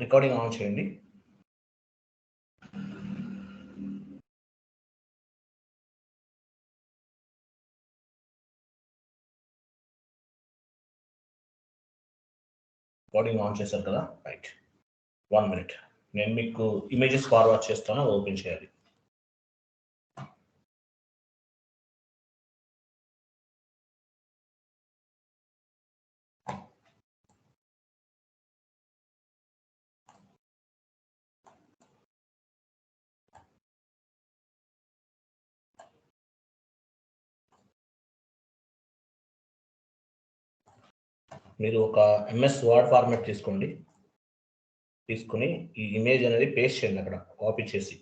Recording on చేయండి. Recording on చేశారు కదా, రైట్. 1 minute, నేను మీకు ఇమేజెస్ ఫార్వర్డ్ చేస్తాను, ఓపెన్ చేయాలి. మీరు ఒక ఎంఎస్ వర్డ్ ఫార్మాట్ తీసుకుని ఈ ఇమేజ్ అనేది పేస్ట్ చేయండి అక్కడ, కాపీ చేసి.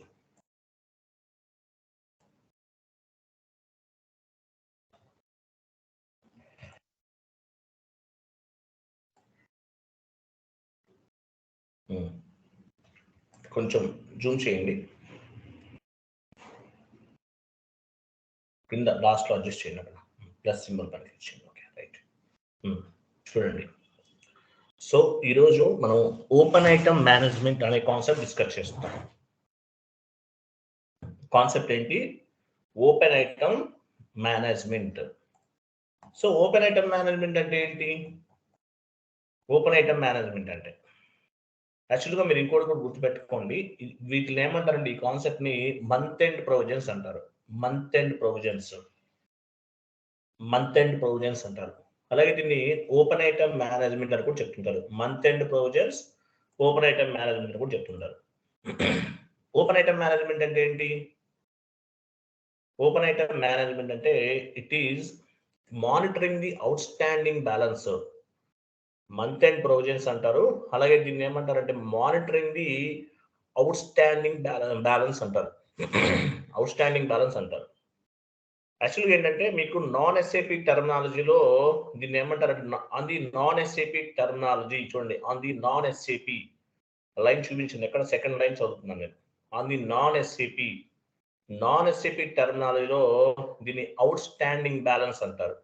కొంచెం జూమ్ చేయండి, కింద లాస్ట్లో అడ్జస్ట్ చేయండి, అక్కడ ప్లస్ సింబల్ కనిపించింది. Okay, right. చూడండి, సో ఈరోజు మనం ఓపెన్ ఐటమ్ మేనేజ్మెంట్ అనే కాన్సెప్ట్ డిస్కస్ చేస్తాం. కాన్సెప్ట్ ఏంటి? Open item management. So open item management అంటే ఏంటి? ఓపెన్ ఐటమ్ మేనేజ్మెంట్ అంటే యాక్చువల్గా మీరు ఇంకోటి కూడా గుర్తుపెట్టుకోండి, వీటిని ఏమంటారండి? ఈ కాన్సెప్ట్ని మంత్ ఎండ్ ప్రొవిజన్స్ అంటారు. మంత్ ఎండ్ ప్రొవిజన్స్ అంటారు. అలాగే దీన్ని ఓపెన్ ఐటమ్ మేనేజ్మెంట్ అని కూడా చెప్తుంటారు. Month end provisions, open item management అని కూడా చెప్తుంటారు. ఓపెన్ ఐటమ్ మేనేజ్మెంట్ అంటే ఏంటి? ఓపెన్ ఐటమ్ మేనేజ్మెంట్ అంటే it is monitoring the out standing balance. Month end provisions అంటారు. అలాగే దీన్ని ఏమంటారంటే monitoring the out standing balance అంటారు. అవుట్ స్టాండింగ్ బ్యాలెన్స్ అంటారు. యాక్చువల్గా ఏంటంటే మీకు నాన్ ఎస్ఏపి టర్మినాలజీలో దీన్ని ఏమంటారంటే ఆన్ ది నాన్ ఎస్ఏపి టర్మినాలజీ. చూడండి, on the non SAP line చూపించింది, ఎక్కడ సెకండ్ లైన్ చదువుతున్నాను నేను. ఆన్ ది నాన్ ఎస్ఏపి టర్మినాలజీలో దీన్ని అవుట్ స్టాండింగ్ బ్యాలెన్స్ అంటారు.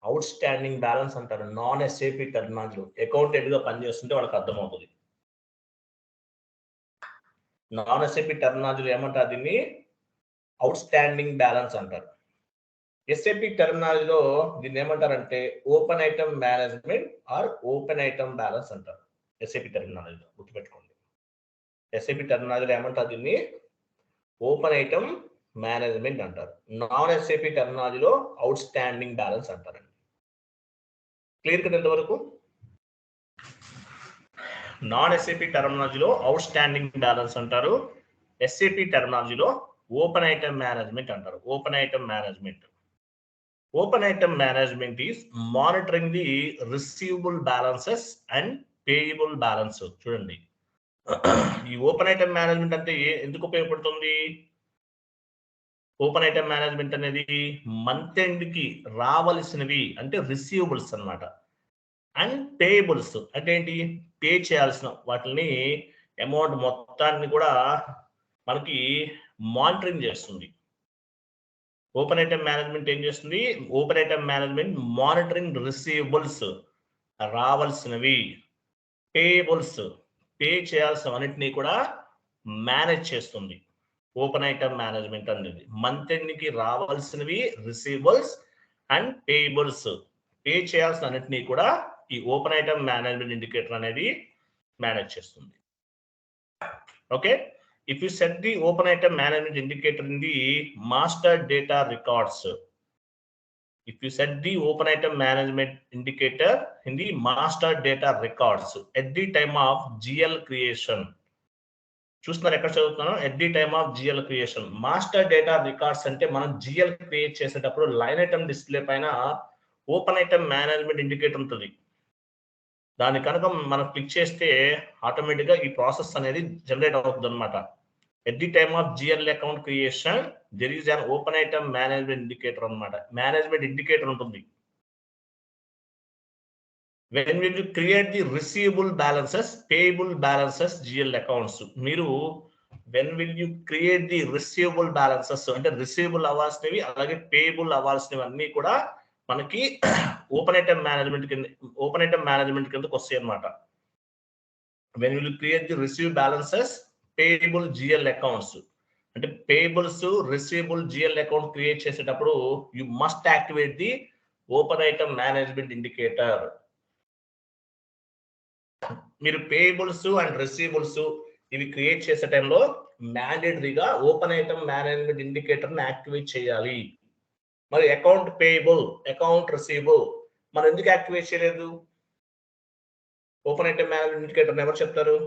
అవుట్ స్టాండింగ్ బ్యాలెన్స్ అంటారు నాన్ ఎస్ఏపి టర్మినాలజీలో. అకౌంటెంట్ గా పనిచేస్తుంటే వాళ్ళకి అర్థమవుతుంది. నాన్ ఎస్ఏపి టర్మినాలజీలో ఏమంటారు? దీన్ని అవుట్ స్టాండింగ్ బ్యాలెన్స్ అంటారు. ఎస్ఏపి టర్మినాలజీలో దీన్ని ఏమంటారంటే open item management or open item balance అంటారు. ఎస్ఏపి టర్మినాలజీలో గుర్తుపెట్టుకోండి. ఎస్ఏపి టర్మినాలజీలో ఏమంటారు? దీన్ని ఓపెన్ ఐటమ్ మేనేజ్మెంట్ అంటారు. నాన్ ఎస్ఏపి టర్మినాలజీలో అవుట్ స్టాండింగ్ బ్యాలెన్స్ అంటారండి. క్లియర్ కదా ఇంతవరకు? నాన్ ఎస్ఏపి టర్మినాలజీలో అవుట్ స్టాండింగ్ బ్యాలెన్స్ అంటారు. ఎస్ఏపి టర్మినాలజీలో ఓపెన్ ఐటమ్ మేనేజ్మెంట్ అంటారు. Open item management. Open item management is monitoring the receivable balances and payable balances. చూడండి, ఈ ఓపెన్ ఐటమ్ మేనేజ్మెంట్ అంటే ఎందుకు ఉపయోగపడుతుంది? ఓపెన్ ఐటమ్ మేనేజ్మెంట్ అనేది మంత్ ఎండ్ కి రావలసినవి అంటే రిసీవబుల్స్ అన్నమాట, అండ్ పేయబుల్స్ అంటే ఏంటి? పే చేయాల్సిన వాటిని అమౌంట్ మొత్తాన్ని కూడా మనకి మానిటరింగ్ చేస్తుంది. ఓపెన్ ఐటమ్ మేనేజ్మెంట్ ఏం చేస్తుంది? Open item management monitoring receivables రావాల్సినవి, పేయబుల్స్ పే చేయాల్సినవన్నిటిని కూడా మేనేజ్ చేస్తుంది. ఓపెన్ ఐటమ్ మేనేజ్మెంట్ అనేది మంత్ ఎండ్ కి రావాల్సినవి రిసీవబుల్స్ అండ్ పేయబుల్స్ పే చేయాల్సిన అన్నిటినీ కూడా ఈ ఓపెన్ ఐటమ్ మేనేజ్మెంట్ ఇండికేటర్ అనేది మేనేజ్ చేస్తుంది. Okay, if you set the open item management indicator in the master data records, if you set the open item management indicator in the master data records at the time of GL creation, చూస్తున్నారు ఎక్కడ చదువుతున్నాను? at the time of GL creation. Master data records అంటే మనం GL create చేసేటప్పుడు line item display పైన open item management indicator ఉంటుంది. దాన్ని కనుక మనం క్లిక్ చేస్తే ఆటోమేటిక్గా ఈ ప్రాసెస్ అనేది జనరేట్ అవుతుంది అనమాట. At the time of GL account creation, there is an open item management indicator అన్నమాట. మేనేజ్మెంట్ ఇండికేటర్ ఉంటుంది. When will you create the receivable balances, payable balances GL accounts? మీరు when will you create the receivable balances అంటే receivable అవ్వాల్సినవి అలాగే payable అవ్వాల్సినవి అన్నీ కూడా మనకి open item management కిందకి వస్తాయి అన్నమాట. when you will create the receive balances, payable GL accounts, అంటే payables receivable GL account create చేసేటప్పుడు you must activate the open item management indicator. మీరు పేబుల్స్ అండ్ రిసీవబుల్స్ ఇవి క్రియేట్ చేసే టైంలో మ్యాండేటరీగా ఓపెన్ ఐటమ్ మేనేజ్మెంట్ ఇండికేటర్ ని activate చేయాలి. మరి అకౌంట్ పేయబుల్, అకౌంట్ రిసీవబుల్ మనం ఎందుకు యాక్టివేట్ చేయలేదు? ఓపెన్ ఐటమ్ మేనేజ్మెంట్ ఇండికేటర్ ఎవరు చెప్తారు?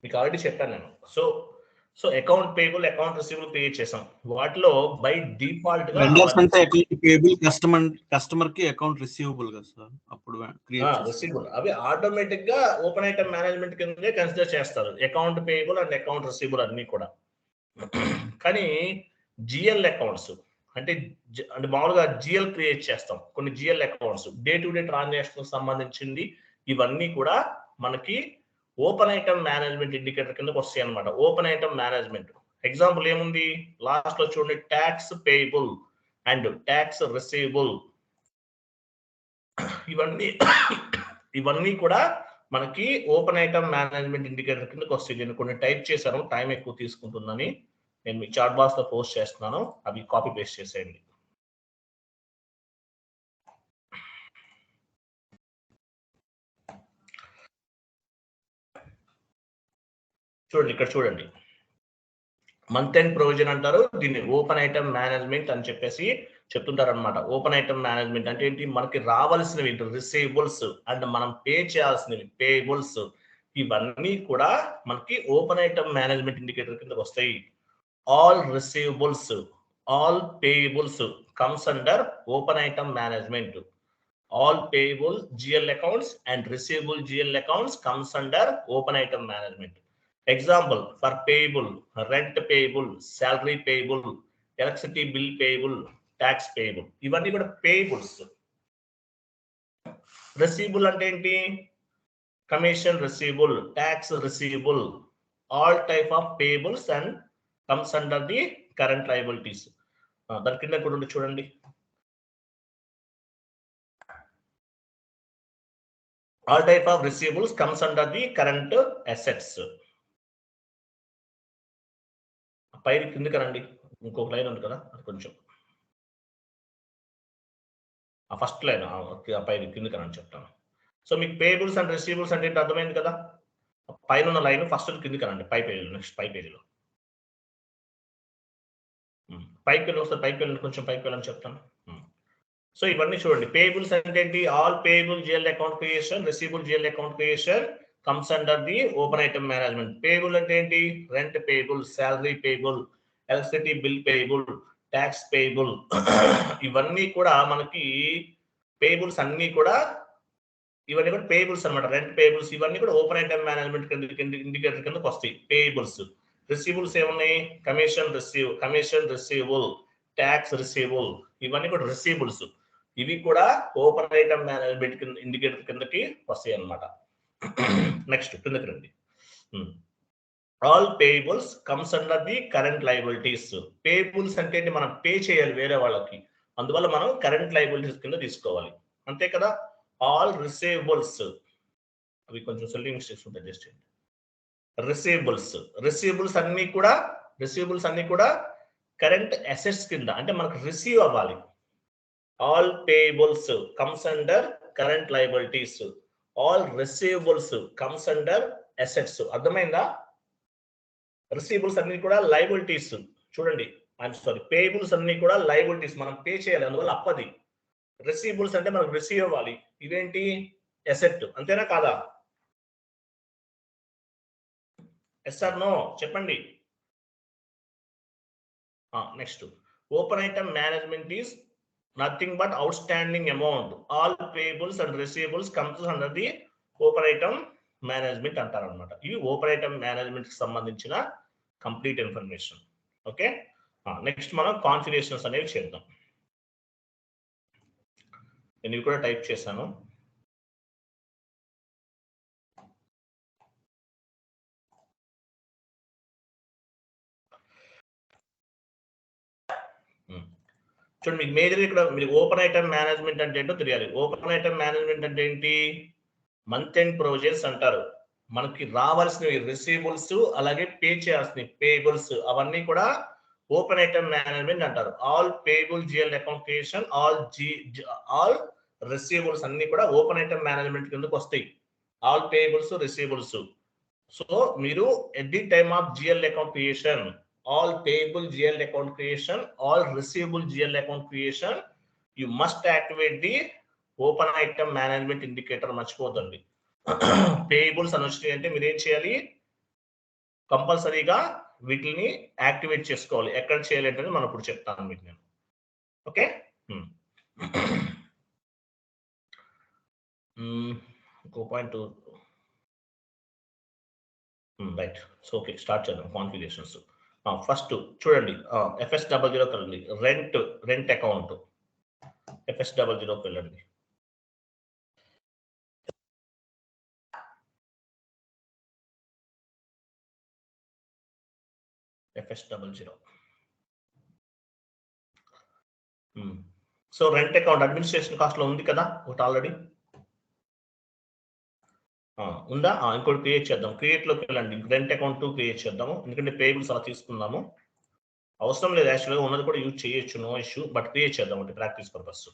మీకు ఆల్రెడీ చెప్పాను నేను. So account payable, account receivable create చేసాం. వాటిలో బై డిఫాల్ట్ గా వెండర్స్ అంటే అకౌంట్ పేయబుల్, కస్టమర్ కి అకౌంట్ రిసీవబుల్ కదా సార్, అప్పుడు క్రియేట్ రిసీవబుల్ అవి ఆటోమేటిక్ గా ఓపెన్ ఐటమ్ మేనేజ్మెంట్ కింద కన్సిడర్ చేస్తారు, account payable and account receivable అన్ని కూడా. కానీ జిఎల్ అకౌంట్స్ అంటే మామూలుగా జిఎల్ క్రియేట్ చేస్తాం, కొన్ని GL accounts day to day transaction సంబంధించింది. ఇవన్నీ కూడా మనకి ఓపెన్ ఐటమ్ మేనేజ్మెంట్ ఇండికేటర్ కిందకి వస్తాయి అనమాట. ఓపెన్ ఐటమ్ మేనేజ్మెంట్ ఎగ్జాంపుల్ ఏముంది లాస్ట్ లో చూడండి, tax payable and tax receivable. ఇవన్నీ కూడా మనకి ఓపెన్ ఐటమ్ మేనేజ్మెంట్ ఇండికేటర్ కిందకి వస్తాయి. నేను కొన్ని టైప్ చేశాను, టైం ఎక్కువ తీసుకుంటుందని నేను మీ చాట్ బాక్స్ లో పోస్ట్ చేస్తున్నాను, అవి కాపీ పేస్ట్ చేసేయండి. చూడండి ఇక్కడ చూడండి, మంత్ ఎండ్ ప్రొవిజన్ అంటారు దీన్ని, ఓపెన్ ఐటమ్ మేనేజ్మెంట్ అని చెప్పేసి చెప్తుంటారు అనమాట. ఓపెన్ ఐటమ్ మేనేజ్మెంట్ అంటే ఏంటి, మనకి రావాల్సినవి రిసీవబుల్స్ అండ్ మనం పే చేయాల్సినవి పేబుల్స్, ఇవన్నీ కూడా మనకి ఓపెన్ ఐటమ్ మేనేజ్మెంట్ ఇండికేటర్ కిందకి వస్తాయి. All receivables, all payables comes under open item management. All payable GL accounts and receivable GL accounts comes under open item management. Example for payable, rent payable, salary payable, electricity bill payable, tax payable. ఇవన్నీ కూడా payables. Receivable అంటే ఏంటి, commission receivable, tax receivable, all type of payables and comes under the current liabilities. దాని కింద కూడా చూడండి, all type of receivables comes under the current assets. పైన కిందకి రండి, ఇంకొక లైన్ ఉంది కదా అది కొంచెం ఆ ఫస్ట్ లైన్ పైన కిందకి రండి చెప్తాను. సో మీకు పేబుల్స్ అండ్ రిసీవబుల్స్ అంటే అర్థమైంది కదా, పైన ఉన్న లైన్ ఫస్ట్ కిందకి రండి, పై పేజీలో, నెక్స్ట్ పై పేజీలో పైకి వెళ్ళి వస్తే పైకి వెళ్ళండి, కొంచెం పైకి వెళ్ళని చెప్తాను. సో ఇవన్నీ చూడండి, పేబుల్స్ అంటే ఏంటి, all payable GL account creation, receivable GL account creation comes under the open item management. Payable అంటే ఏంటి, rent payable, salary payable, electricity bill payable, tax payable, ఇవన్నీ కూడా మనకి పేబుల్స్ అన్ని కూడా, ఇవన్నీ కూడా పేబుల్స్ అనమాట. రెంట్ పేబుల్స్ ఇవన్నీ కూడా ఓపెన్ ఐటమ్ మేనేజ్మెంట్ కింద ఇండికేటర్ కిందకి వస్తాయి. పేబుల్స్, రిసీవబుల్స్ ఏమున్నాయి, కమిషన్ రిసీవబుల్, ట్యాక్స్ రిసీవబుల్, ఇవన్నీ కూడా రిసీవబుల్స్. ఇవి కూడా ఓపెన్ ఐటమ్ మేనేజ్మెంట్ కింద ఇండికేటర్ కిందకి వస్తాయి అన్నమాట. నెక్స్ట్ కిందకి రండి, all payables comes under the current liabilities. Payables అంటే మనం పే చేయాలి వేరే వాళ్ళకి, అందువల్ల మనం కరెంట్ లయబిలిటీస్ కింద తీసుకోవాలి, అంతే కదా. ఆల్ రిసీవబుల్స్, అవి కొంచెం స్పెల్లింగ్ మిస్టేక్స్ ఉంటాయి, జస్ట్ రిసీవబుల్స్ అన్ని కూడా కరెంట్ అసెట్స్ కింద, అంటే మనకు రిసీవ్ అవ్వాలి. All payables comes under current liabilities, all receivables comes under assets. అర్థమైందా? రిసీవబుల్స్ అన్ని కూడా లయబిలిటీస్, చూడండి ఐఎమ్ సారీ, పేయబుల్స్ అన్ని కూడా లయబిలిటీస్, మనం పే చేయాలి, అందువల్ల అప్పది. రిసీవబుల్స్ అంటే మనకు రిసీవ్ అవ్వాలి, ఇవేంటి అసెట్, అంతేనా కాదా? ఎస్ ఆర్ నో చెప్పండి. Next, open item management is nothing but out standing amount. All payables and receivables comes under the open item management అంటారు అనమాట. ఇవి ఓపెన్ ఐటమ్ మేనేజ్మెంట్ కి సంబంధించిన కంప్లీట్ ఇన్ఫర్మేషన్. ఓకే, నెక్స్ట్ మనం configurations అనేవి చేద్దాం. నేను ఇవి కూడా టైప్ చేశాను. చూడండి మీకు మేజర్ ఇక్కడ మీరు ఓపెన్ ఐటమ్ మేనేజ్మెంట్ అంటే ఏంటో తెలియాలి. ఓపెన్ ఐటమ్ మేనేజ్మెంట్ అంటే ఏంటి? మంత్ ఎండ్ ప్రొవిజన్స్ అంటారు. మనకి రావాల్సినవి రిసీవబుల్స్, అలాగే పే చేయాల్సినవి పేబుల్స్, అవన్నీ కూడా ఓపెన్ ఐటమ్ మేనేజ్మెంట్ అంటారు. All payable GL account creation, all receivables అన్ని కూడా ఓపెన్ ఐటమ్ మేనేజ్మెంట్ కిందకి వస్తాయి. All payables, receivables. సో మీరు at the time of GL account creation, all payable GL account creation, all receivable GL account creation, you must activate the open item management indicator. మర్చిపోదండి. Payables అని వచ్చినాయి అంటే మీరు ఏం చేయాలి? కంపల్సరీగా వీటిని యాక్టివేట్ చేసుకోవాలి. ఎక్కడ చేయాలి అంటే మనం ఇప్పుడు చెప్తాను మీకు నేను. ఓకే, ఇంకో point right. So okay, start చేద్దాం కాన్ఫిగరేషన్స్. ఫస్ట్ చూడండి, FS00 వెళ్ళండి. రెంట్ అకౌంట్ FS00 వెళ్ళండి. FS00. So rent account administration cost లో ఉంది కదా ఒకటి ఆల్రెడీ ఉందా? ఇంకోటి క్రియేట్ చేద్దాం. క్రియేట్ లోకి వెళ్ళండి. రెంట్ అకౌంట్ 2 క్రియేట్ చేద్దాము. ఎందుకంటే పేబుల్స్ అలా తీసుకుందాము. అవసరం లేదు, యాక్చువల్గా ఉన్నది కూడా యూజ్ చేయొచ్చు, నో ఇష్యూ. బట్ క్రియేట్ చేద్దాం అంటే ప్రాక్టీస్ పర్పస్.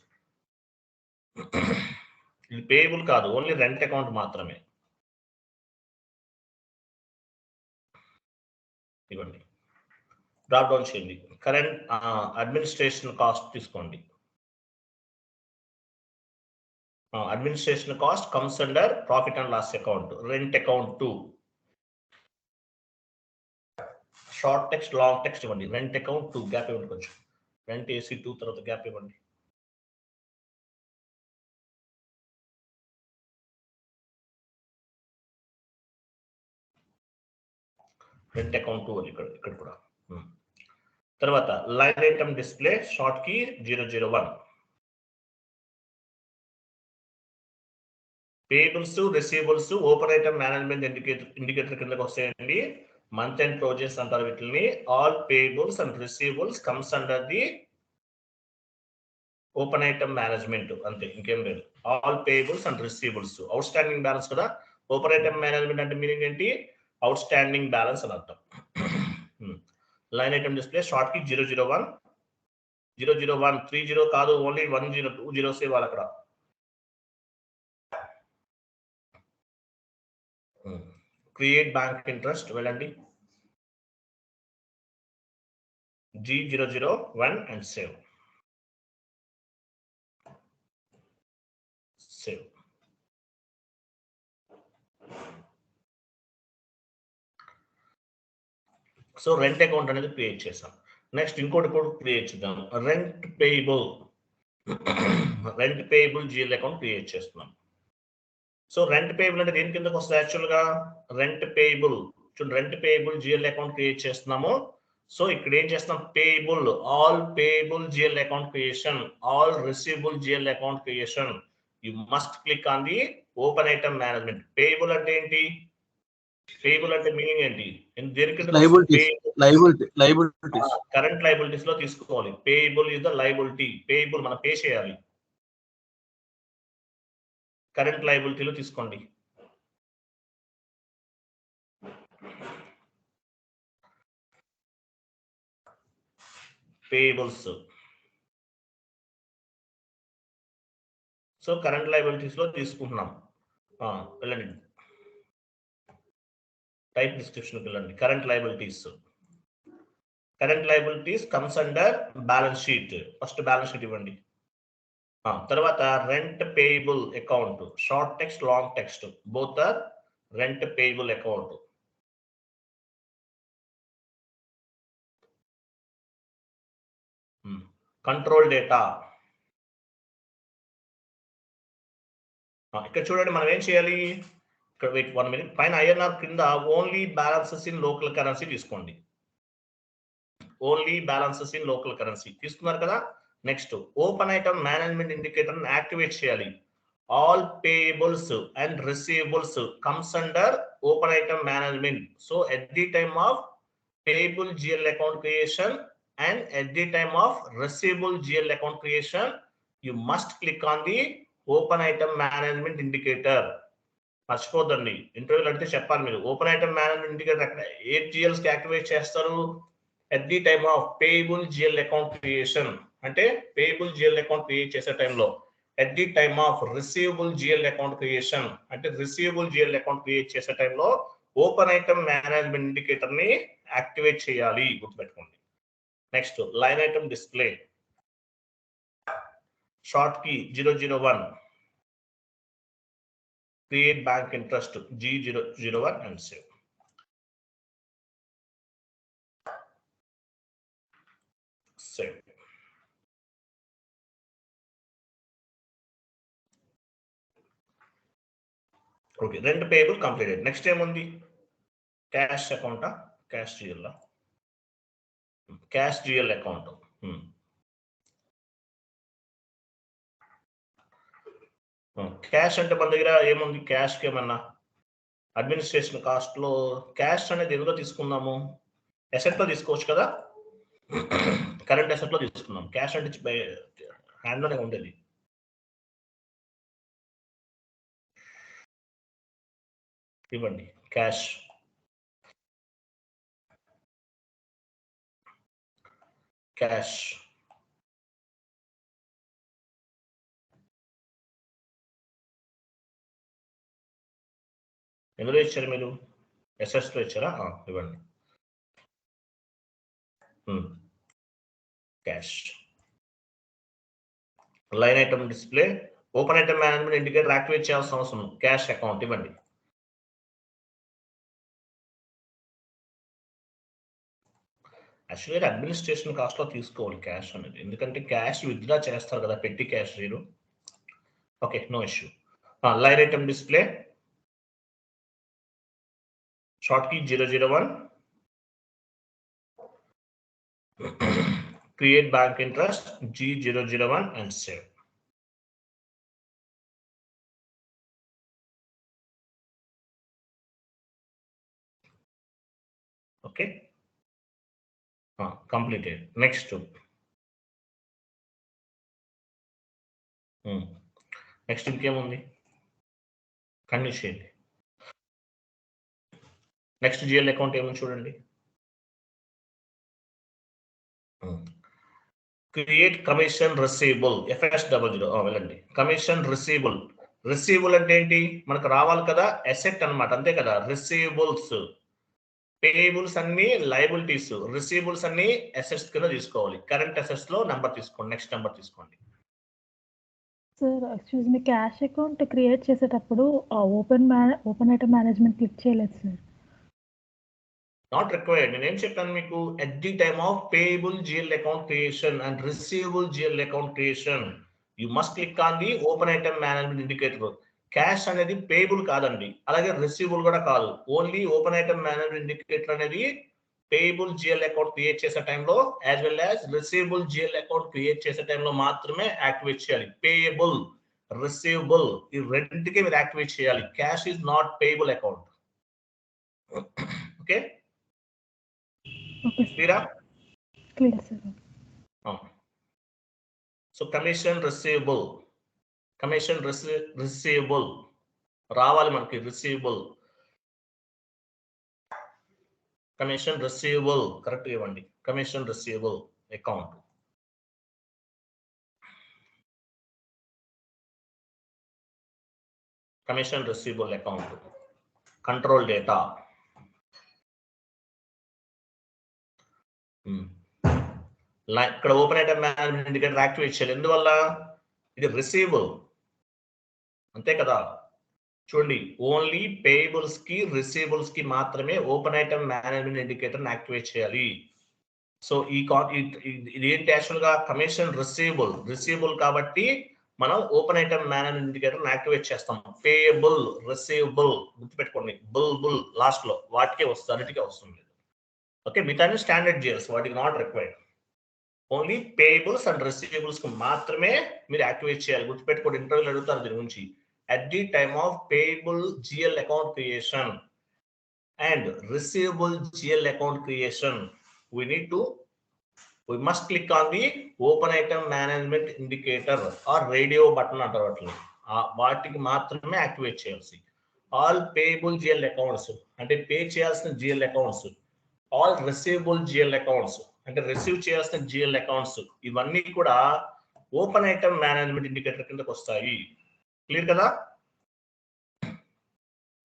ఇది పేబుల్ కాదు, ఓన్లీ రెంట్ అకౌంట్ మాత్రమే. ఇవ్వండి, డ్రాప్ డౌన్ చేయండి. కరెంట్ అడ్మినిస్ట్రేషన్ కాస్ట్ తీసుకోండి. Administration cost comes under profit and loss account. Rent account 2. Short text, long text ఇవ్వండి. రెంట్ అకౌంట్ 2 గ్యాప్ ఇవ్వండి కొంచెం. రెంట్ AC 2 తర్వాత గ్యాప్ ఇవ్వండి. రెంట్ అకౌంట్ 2 అని ఇక్కడ కూడా. తర్వాత line item display short key 001. Payables, receivables open item management indicator కిందకి వస్తాయండి. మంత్ ఎండ్ ప్రొవిజన్స్ అంటారు వీటిని. All payables and receivables comes under the open item management, అంతే, ఇంకేం లేదు. All payables and receivables. Outstanding balance కదా. Open item management అంటే meaning ఏంటి? అవుట్ స్టాండింగ్ బ్యాలెన్స్ అని అర్థం. లైన్ ఐటమ్ డిస్ప్లే షార్ట్ కి 001. 001 30 కాదు, ఓన్లీ 10 20 ఇవ్వాలి అక్కడ. క్రియేట్ బ్యాంక్ ఇంట్రెస్ట్ వెళ్ళండి. G001 and save. Save. So rent account అనేది క్రియేట్ చేసాం. నెక్స్ట్ ఇంకోటి కూడా క్రియేట్ చేద్దాం. Rent payable GL account create చేస్తున్నాం. సో రెంట్ పేయబుల్ అంటే దేని కిందకి వస్తుంది? యాక్చువల్గా రెంట్ పేయబుల్. చూడండి, rent payable GL account create చేస్తున్నాము. సో ఇక్కడ ఏం చేస్తున్నాం? Payable, all payable GL account creation, all receivable GL account creation. You must click on the open item management. Payable అంటే ఏంటి? పేయబుల్ అంటే మీనింగ్ ఏంటి? కరెంట్ లయబిలిటీస్ లో తీసుకోవాలి. Payable is the liability. Payable మనం పే చేయాలి. కరెంట్ లయబిలిటీలో తీసుకోండి. పేయబుల్స్. సో కరెంట్ లయబిలిటీస్ లో తీసుకుంటున్నాం. వెళ్ళండి, టైప్ డిస్క్రిప్షన్ వెళ్ళండి. Current liabilities comes under balance sheet. First balance sheet ఇవ్వండి. తర్వాత rent payable account, short text, long text, both are rent payable account. Control data. ఇక్కడ చూడండి, మనం ఏం చేయాలి? ఇక్కడ వెయిట్ 1 minute. పైన INR కింద only balances in local currency తీసుకోండి. Only balances in local currency తీసుకున్నారు కదా. Next open item management indicator activate చేయాలి. All payables and receivables comes under open item management. So at the time of payable GL account creation and at the time of receivable GL account creation, you must click on the open item management indicator. మర్చిపోద్దండి, ఇంటర్వ్యూలు అడిగితే చెప్పాలి మీరు. Open item management indicator అక్కడ ఏ GLs కి activate చేస్తారు? At the time of payable GL account creation, అంటే పేయబుల్ జిఎల్ అకౌంట్ క్రియేట్ చేసే టైంలో. At the time of receivable GL account creation, అంటే రిసీవబుల్ జిఎల్ అకౌంట్ క్రియేట్ చేసే టైంలో ఓపెన్ ఐటమ్ మేనేజ్మెంట్ ఇండికేటర్ ని యాక్టివేట్ చేయాలి, గుర్తుపెట్టుకోండి. Next line item display, short key 001, create bank interest G001 and save. Save. Okay, rent payable completed. Next time on the cash account, cash GL, cash GL account. Cash అంటే మన దగ్గర ఏముంది? Cash కి ఏమన్నా administration cost లో cash అనేది ఎందులో తీసుకుందాము? అసెట్ లో తీసుకోవచ్చు కదా, కరెంట్ అసెట్ లో తీసుకుందాం. క్యాష్ అంటే హ్యాండ్ లోనే ఉండేది. ఇవ్వండి క్యాష్, క్యాష్ ఎందులో ఇచ్చారు మీరు? ఎస్ఎస్ లో ఇచ్చారా? ఇవ్వండి cash. Line item display, open item management indicator activate చేయాల్సిన అవసరం. క్యాష్ అకౌంట్ ఇవ్వండి. యాక్చువల్లీ అడ్మినిస్ట్రేషన్ కాస్ట్ లో తీసుకోవాలి క్యాష్ అనేది, ఎందుకంటే క్యాష్ విత్డ్రా చేస్తారు కదా పెట్టి క్యాష్ మీరు. Okay, no issue. Line item display, short key 001, create bank interest G001 and save. Okay, completed. Next next ఇంకేముంది? కండిషన్. నెక్స్ట్ జిఎల్ అకౌంట్ ఏముంది చూడండి. Create commission receivable FS00. వెళ్ళండి, కమిషన్ రిసీవబుల్. రిసీవబుల్ అంటే ఏంటి? మనకు రావాలి కదా, అసెట్ అన్నమాట, అంతే కదా. రిసీవబుల్స్, పేయబుల్స్ అన్ని లయబిలిటీస్, రిసీవబుల్స్ అన్ని అసెట్స్ కింద తీసుకోవాలి. కరెంట్ అసెట్స్ లో నెంబర్ తీసుకోండి. నెక్స్ట్ నెంబర్ తీసుకోండి. Sir excuse me, cash account create చేసేటప్పుడు ఓపెన్ ఐటమ్ మేనేజ్మెంట్ క్లిక్ చేయలేదు సార్. Not required. నేనేం చెప్పాను మీకు? At the time of payable GL account creation and receivable GL account creation you must click on the open item management indicator. Cash అనేది payable కాదండి, అలాగే receivable కూడా కాదు. Only open item management indicator అనేది payable GL account create చేసే టైంలో as well as receivable GL account create చేసే టైంలో మాత్రమే యాక్టివేట్ చేయాలి. పేయబుల్, రిసీవబుల్, ఈ రెండింటికి మీరు యాక్టివేట్ చేయాలి. Cash is not payable account. Okay, క్లియరా? Clear sir. So commission receivable, commission receivable రావాలి మనకి. రిసీవబుల్, కమిషన్ రిసీవబుల్ కరెక్ట్ ఇవ్వండి. Commission receivable account, commission receivable account, control data. ఇక్కడ open item management indicator activate చేయాలి. ఎందువల్ల? ఇది receivable, అంతే కదా. చూడండి, ఓన్లీ పేయబుల్స్ కి రిసీవబుల్స్ కి మాత్రమే open item management indicator activate చేయాలి. సో ఇది ఏంటి? యాక్చువల్ గా కమిషన్ రిసీవబుల్ కాబట్టి మనం open item management indicator activate చేస్తాం. పేయబుల్, రిసీవబుల్ గుర్తుపెట్టుకోండి. బుల్ లాస్ట్ లో వాటికే వస్తుంది, అన్నిటికీ వస్తుంది. ఓకే, మిగతా స్టాండర్డ్ జిఎల్స్, వాటికి not required. Only payables and receivables కు మాత్రమే మీరు యాక్టివేట్ చేయాలి. గుర్తుపెట్టుకోండి, ఇంటర్వ్యూలు అడుగుతారు దీని గురించి. At the time of payable GL account creation and receivable GL account creation, we need to we must click on the open item management indicator or radio button అంటారు వాటిని. వాటికి మాత్రమే యాక్టివేట్ చేయాల్సి. ఆల్ పేయబుల్ జిఎల్ అకౌంట్స్ అంటే pay చేయాల్సిన GL accounts, all receivable GL accounts అంటే receive చేయాల్సిన GL accounts, ఇవన్నీ కూడా ఓపెన్ ఐటమ్ మేనేజ్మెంట్ ఇండికేటర్ కిందకి వస్తాయి. క్లియర్ కదా?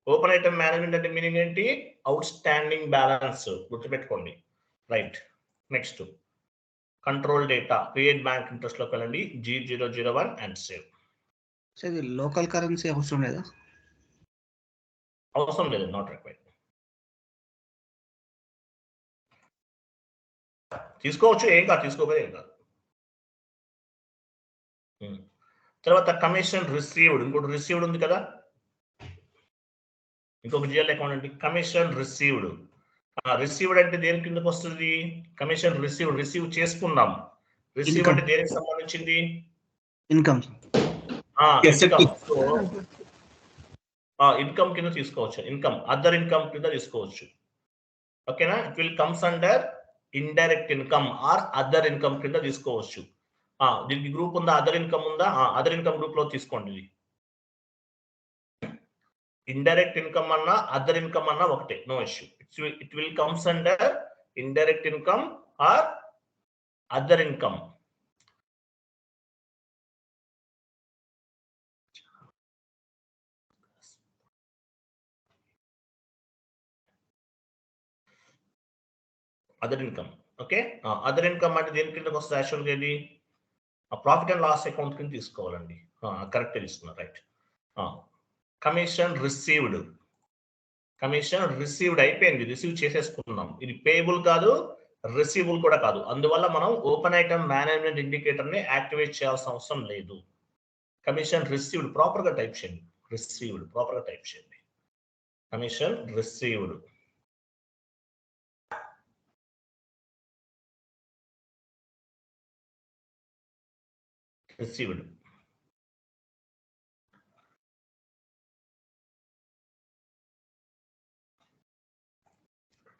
ఓపెన్ ఐటమ్ మేనేజ్మెంట్ అంటే మీనింగ్ ఏంటి? అవుట్ స్టాండింగ్ బ్యాలెన్స్, గుర్తుపెట్టుకోండి. Right, next control data, create bank interest లోకి వెళ్ళండి, G001 అండ్ సేవ్. సో ఇది లోకల్ కరెన్సీ అవసరం లేదా? అవసరం లేదు, నాట్ రిక్వైర్డ్. తీసుకోవచ్చు, ఏం కాదు, తీసుకోకపోతే ఏం కాదు. తర్వాత కమిషన్ రిసీవ్డ్, ఇంకోటి రిసీవ్డ్ ఉంది కదా, ఇంకొక జిఎల్ అకౌంట్ అండి కమిషన్ రిసీవ్డ్. రిసీవ్డ్ అంటే దేని కిందకి వస్తుంది? కమిషన్ రిసీవ్డ్, రిసీవ్ చేసుకున్నాం. రిసీవ్ అంటే దేనికి సంబంధించింది? ఇన్కమ్. సో ఇన్కమ్ కింద తీసుకోవచ్చు, ఇన్కమ్ అదర్ ఇన్కమ్ కింద తీసుకోవచ్చు. ఓకేనా? It will comes under indirect income or other income కింద తీసుకోవచ్చు. దీనికి గ్రూప్ ఉందా? అదర్ ఇన్కమ్ ఉందా? అదర్ ఇన్కమ్ గ్రూప్ లో తీసుకోండి. ఇది ఇండైరెక్ట్ ఇన్కమ్ అన్నా అదర్ ఇన్కమ్ అన్నా ఒకటే, no issue. It will comes under indirect income or other income. Other income. Okay, other income అంటే దేని కిందకి వస్తుంది? యాక్చువల్గా ఇది ప్రాఫిట్ అండ్ లాస్ అకౌంట్ కింద తీసుకోవాలండి. కరెక్ట్ తీసుకున్నారు, right. Commission received, commission received అయిపోయింది, రిసీవ్ చేసేసుకున్నాం. ఇది పేయబుల్ కాదు, రిసీవబుల్ కూడా కాదు. అందువల్ల మనం ఓపెన్ ఐటమ్ మేనేజ్మెంట్ ఇండికేటర్ ని యాక్టివేట్ చేయాల్సిన అవసరం లేదు. కమిషన్ రిసీవ్డ్ ప్రాపర్ గా టైప్ చేయండి, రిసీవ్డ్ ప్రాపర్ గా టైప్ చేయండి. Commission received. Received.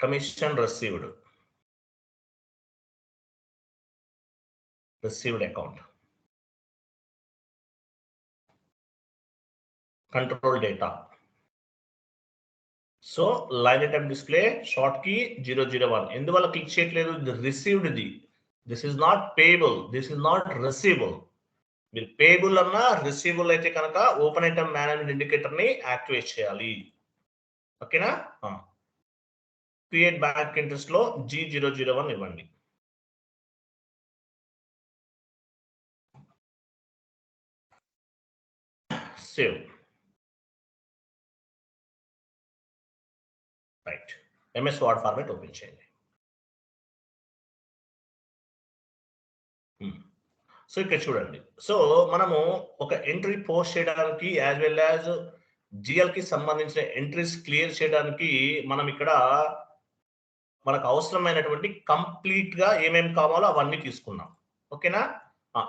Commission received. Received account. Control data. So line item display short key 001. ఎందువల్ల క్లిక్ చేయట్లేదు? Received the. This is not payable. This is not receivable. మీరు payable అన్నా receivable అయితే కనుక open item management indicator ని activate చేయాలి. ఓకేనా? Create bank interest లో G001 ఇవ్వండి. Save. Right, MS word format open చేయండి. సో ఇక్కడ చూడండి. సో మనము ఒక ఎంట్రీ పోస్ట్ చేయడానికి యాజ్ వెల్ యాజ్ జిఎల్ కి సంబంధించిన ఎంట్రీస్ క్లియర్ చేయడానికి మనం ఇక్కడ మనకు అవసరమైనటువంటి కంప్లీట్ గా ఏమేమి కావాలో అవన్నీ తీసుకున్నాం. ఓకేనా?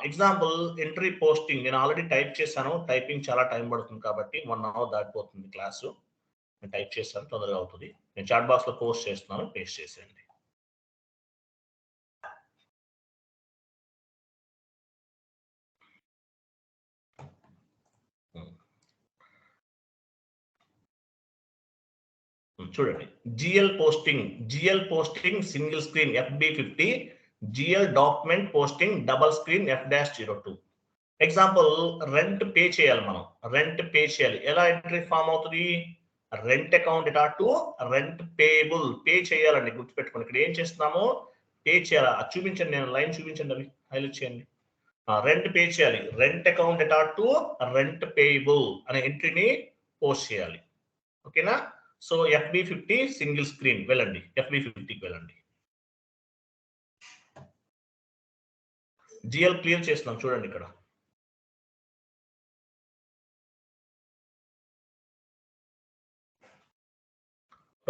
ఎగ్జాంపుల్ ఎంట్రీ పోస్టింగ్ నేను ఆల్రెడీ టైప్ చేశాను. టైపింగ్ చాలా టైం పడుతుంది కాబట్టి 1 hour దాటిపోతుంది క్లాసు. నేను టైప్ చేశాను, తొందరగా అవుతుంది. నేను చాట్ బాక్స్ లో పోస్ట్ చేస్తున్నాను, పేస్ట్ చేసేయండి. చూడండి, GL posting single screen FB50, GL document posting double screen F-02. Example rent pay చేయాలి. మనం రెంట్ పే చేయాలి. ఎలా ఎంట్రీ ఫామ్ అవుతుంది? Rent account data to rent payable. Pay చేయాలండి, గుర్తుపెట్టుకోండి. ఇక్కడ ఏం చేస్తున్నాము? పే చేయాలి. అది చూపించండి, నేను లైన్ చూపించండి, అవి హైలైట్ చేయండి. రెంట్ పే చేయాలి. Rent account data to rent payable అనే ఎంట్రీని పోస్ట్ చేయాలి. ఓకేనా? సో FB50 సింగిల్ స్క్రీన్ వెళ్ళండి, FB50కి వెళ్ళండి. జిఎల్ క్లియర్ చేస్తున్నాం చూడండి. ఇక్కడ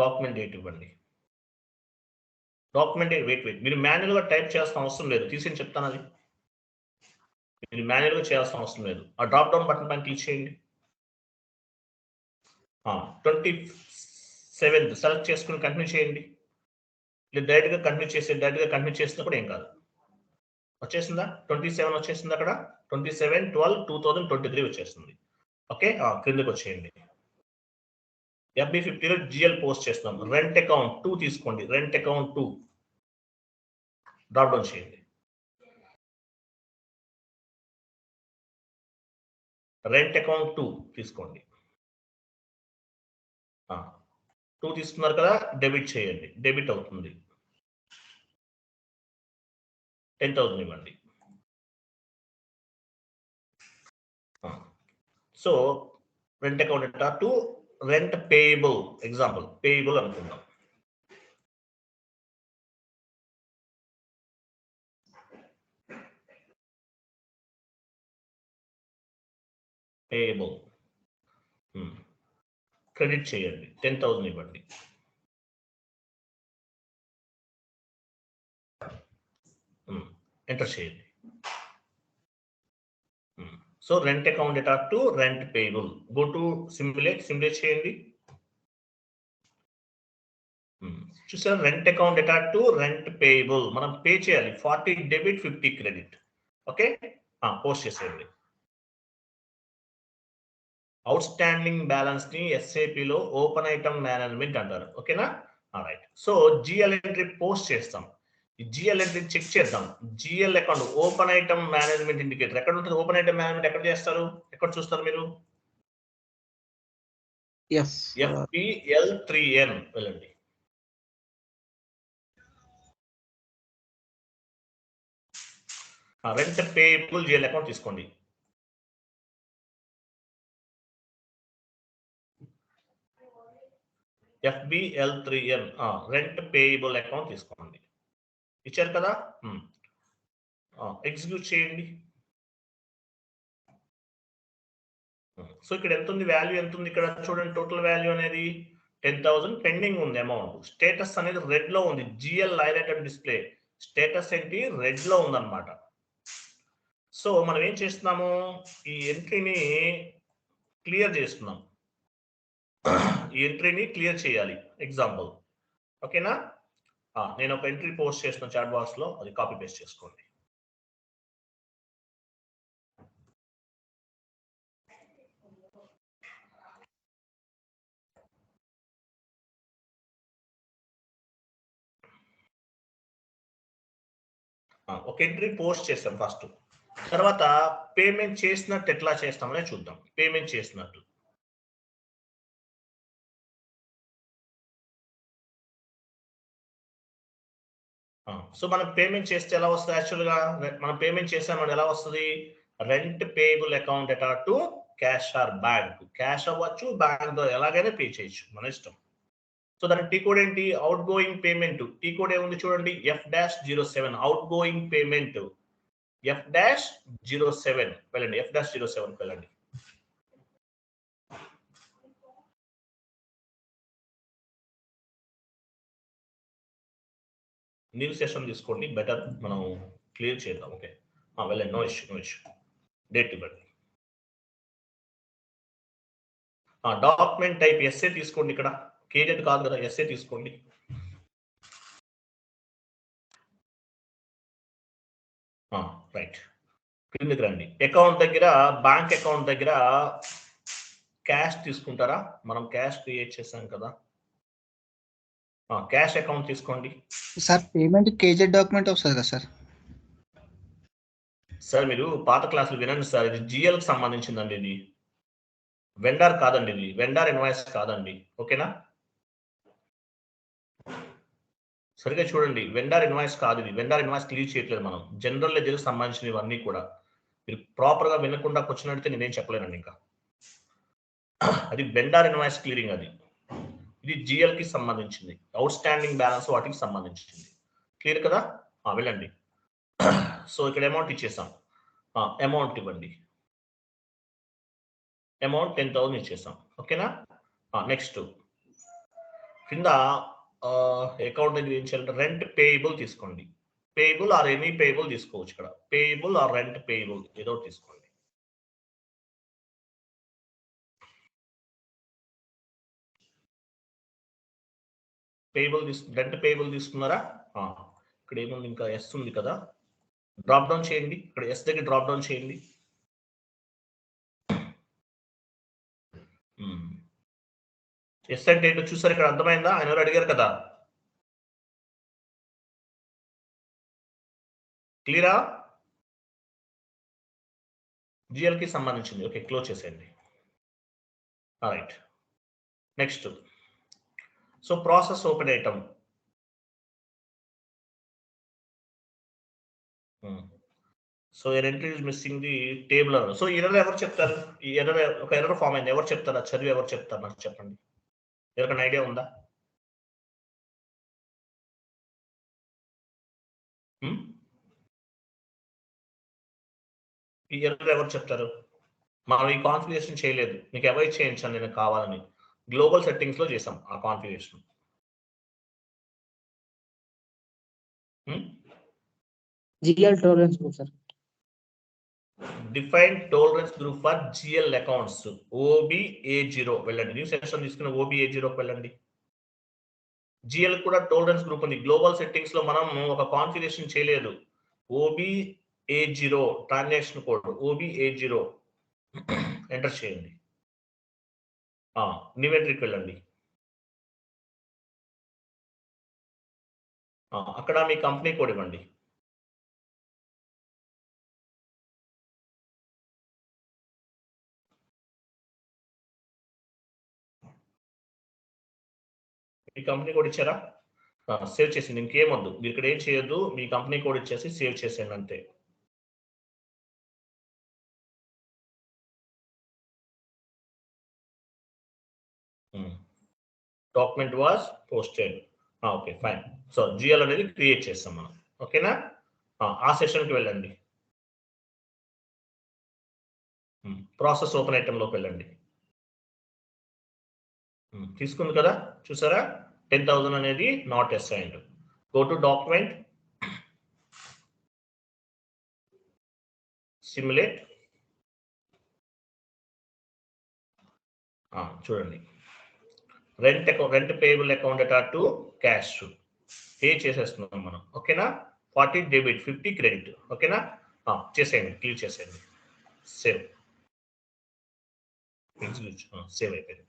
డాక్యుమెంట్ డేట్ ఇవ్వండి. డాక్యుమెంట్ డేట్ వెయిట్ మీరు మాన్యువల్ గా టైప్ చేయాల్సిన అవసరం లేదు, తీసేసి చెప్తాను. అది మీరు మాన్యువల్ గా చేయాల్సిన అవసరం లేదు. ఆ డ్రాప్ డౌన్ బటన్ పైన క్లిక్ చేయండి. 27th సెలెక్ట్ చేసుకుని కంటిన్యూ చేయండి. డైరెక్ట్ గా కంటిన్యూ చేసినప్పుడు ఏం కాదు. వచ్చేసిందా? 27 వచ్చేసింది అక్కడ. 27/12/2023 వచ్చేస్తుంది. ఓకే, క్రిందకి వచ్చేయండి. FB50లో GL పోస్ట్ చేస్తున్నాం. రెంట్ అకౌంట్ 2 తీసుకోండి. రెంట్ అకౌంట్ 2 డ్రాప్ డౌన్ చేయండి. రెంట్ అకౌంట్ 2 తీసుకోండి. 2 తీసుకున్నారు కదా, డెబిట్ చేయండి. డెబిట్ అవుతుంది. 10,000 ఇవ్వండి. So rent account data to rent payable, example payable అనుకుందాం. పేయబుల్ క్రెడిట్ చేయండి. 10,000 ఇవ్వండి. ఎంటర్ చేయండి. So rent account data to rent payable. Go to simulate చేయండి. చూసారు, rent account data to rent payable. మనం పే చేయాలి. 40 డెబిట్ 50 క్రెడిట్. ఓకే, పోస్ట్ చేసేయండి. Out standing balance ని SAP లో ఓపెన్ ఐటమ్ మేనేజ్మెంట్ అంటారు. ఓకేనా? Right. So GL entry post చేస్తాం. ఈ GL ఎంట్రీ చెక్ చేద్దాం. GL account open item management indicator ఎక్కడ ఉంటుంది? ఓపెన్ ఐటమ్ మేనేజ్మెంట్ ఎక్కడ చేస్తారు? ఎక్కడ చూస్తారు మీరు? FPL3N వెళ్ళండి. రెంట్ పేయబుల్ GL అకౌంట్ తీసుకోండి. FBL3N రెంట్ పేయబుల్ అకౌంట్ తీసుకోండి. ఇచ్చారు కదా, ఎగ్జిక్యూట్ చేయండి. సో ఇక్కడ ఎంత ఉంది? వాల్యూ ఎంత ఉంది ఇక్కడ చూడండి. టోటల్ వాల్యూ అనేది 10,000. పెండింగ్ ఉంది అమౌంట్. స్టేటస్ అనేది రెడ్ లో ఉంది. GL line item display status ఏంటి? రెడ్ లో ఉందన్నమాట. సో మనం ఏం చేస్తున్నాము? ఈ ఎంట్రీని క్లియర్ చేస్తున్నాం. ఈ ఎంట్రీని క్లియర్ చేయాలి. ఎగ్జాంపుల్, ఓకేనా? నేను ఒక ఎంట్రీ పోస్ట్ చేస్తున్న చాట్ బాక్స్ లో, అది కాపీ పేస్ట్ చేసుకోండి. ఒక ఎంట్రీ పోస్ట్ చేస్తాం ఫస్ట్. తర్వాత పేమెంట్ చేసినట్టు ఎట్లా చేస్తామనే చూద్దాం. పేమెంట్ చేసినట్టు సో మనం పేమెంట్ చేస్తే ఎలా వస్తుంది? యాక్చువల్గా మనం పేమెంట్ చేసామని ఎలా వస్తుంది? Rent payable account data to cash or bank. Cash అవ్వచ్చు, బ్యాంక్ ఎలాగైనా పే చేయొచ్చు, మన ఇష్టం. సో దాని టీ కోడ్ ఏంటి? Out going payment. T code ఏముంది చూడండి, F-07. Out going payment F-07 వెళ్ళండి. F-07 వెళ్ళండి. న్యూ సెషన్ తీసుకోండి, బెటర్, మనం క్లియర్ చేద్దాం. ఓకే, వెళ్ళండి. No issue. డేట్ ఇవ్వండి. డాక్యుమెంట్ టైప్ ఎస్ఏ తీసుకోండి. ఇక్కడ కేజెట్ కాదు కదా, ఎస్ఏ తీసుకోండి. రైట్, కిందకి రండి. అకౌంట్ దగ్గర, బ్యాంక్ అకౌంట్ దగ్గర క్యాష్ తీసుకుంటారా? మనం క్యాష్ క్రియేట్ చేసాం కదా, క్యాష్ అకౌంట్ తీసుకోండి. సార్ పేమెంట్ కేజెడ్ డాక్యుమెంట్ వస్తుంది కదా సార్? సార్ మీరు పాత క్లాసులు వినండి సార్. ఇది GLకి సంబంధించిందండి. ఇది వెండార్ కాదండి. ఇది వెండార్ ఇన్వాయిస్ కాదండి. ఓకేనా? సరిగ్గా చూడండి. వెండార్ ఇన్వాయిస్ కాదు ఇది. వెండార్ ఇన్వాయిస్ క్లియర్ చేయట్లేదు మనం. జనరల్ లెడ్జర్కి సంబంధించినవన్నీ కూడా మీరు ప్రాపర్గా వినకుండా క్వశ్చన్ అడిగితే నేనేం చెప్పలేనండి ఇంకా. అది వెండార్ ఇన్వాయిస్ క్లియరింగ్. అది ఇది GLకి సంబంధించింది. అవుట్ స్టాండింగ్ బ్యాలెన్స్ వాటికి సంబంధించింది. క్లియర్ కదా? వెళ్ళండి. సో ఇక్కడ అమౌంట్ ఇచ్చేసాం. అమౌంట్ ఇవ్వండి. అమౌంట్ 10,000 ఇచ్చేసాం. ఓకేనా? నెక్స్ట్ కింద అకౌంట్ దగ్గర ఏం చేయాలంటే రెంట్ పేయబుల్ తీసుకోండి. పేయబుల్ ఆర్ ఎనీ పేయబుల్ తీసుకోవచ్చు. ఇక్కడ పేయబుల్ ఆర్ రెంట్ పేయబుల్ ఏదో తీసుకోండి. పేయబుల్ రెంట్ పేయబుల్ తీసుకున్నారా? ఇక్కడ ఏముంది? ఇంకా ఎస్ ఉంది కదా, డ్రాప్ డౌన్ చేయండి, ఇక్కడ ఎస్ దగ్గర డ్రాప్ డౌన్ చేయండి. ఎస్ అంటే ఏంటో చూసారు ఇక్కడ, అర్థమైందా? ఆయన ఎవరు అడిగారు కదా, క్లియరా? GL కి సంబంధించింది. ఓకే, క్లోజ్ చేసేయండి. Right, next. So process open item. So entry is missing the table. So error ఎవరు చెప్తారు? ఈ ఎర్రర్, ఒక ఎర్రర్ ఫామ్ అయింది, ఎవరు చెప్తారు? చదివి ఎవరు చెప్తారు నాకు చెప్పండి. ఎవరికైనా ఐడియా ఉందా? ఈ ఎర్రర్ ఎవరు చెప్తారు? మనం ఈ కాన్ఫిగరేషన్ చేయలేదు, మీకు అవాయిడ్ చేయించాను నేను కావాలని. గ్లోబల్ సెట్టింగ్స్ లో చేసాం ఆ configuration. GL tolerance group, sir. Define tolerance group for GL accounts OBA0 వెళ్ళండి. న్యూ సెక్షన్ తీసుకున్న OBA0 వెళ్ళండి. GL కూడా టోలరెన్స్ గ్రూప్ ఉంది. గ్లోబల్ సెట్టింగ్స్ లో మనం ఒక కాన్ఫిగరేషన్ చేయలేదు. OBA0 transaction code OBA0 enter చేయండి. న్యూ ఎంట్రీకి వెళ్ళండి. అక్కడ మీ కంపెనీ కోడ్ ఇవ్వండి. మీ కంపెనీ కోడ్ ఇచ్చారా? సేవ్ చేసింది, ఇంకేమొద్దు. మీరు ఇక్కడ ఏం చేయొద్దు, మీ కంపెనీ కోడ్ ఇచ్చేసి సేవ్ చేసేయండి అంతే. Document was posted. Okay, fine. So GL అనేది క్రియేట్ చేస్తాం మనం, ఓకేనా? ఆ సెషన్కి వెళ్ళండి. ప్రాసెస్ ఓపెన్ ఐటెంలోకి వెళ్ళండి. తీసుకుంది కదా, చూసారా? 10,000 అనేది not assigned. Go to document, simulate. చూడండి, rent account, rent payable account అటాట్ టు క్యాష్ పే చేసేస్తున్నాం మనం, ఓకేనా? 40 డెబిట్, 50 క్రెడిట్, ఓకేనా? చేసేయండి, క్లియర్ చేసేయండి. సేవ్, సేవ్ అయిపోయింది.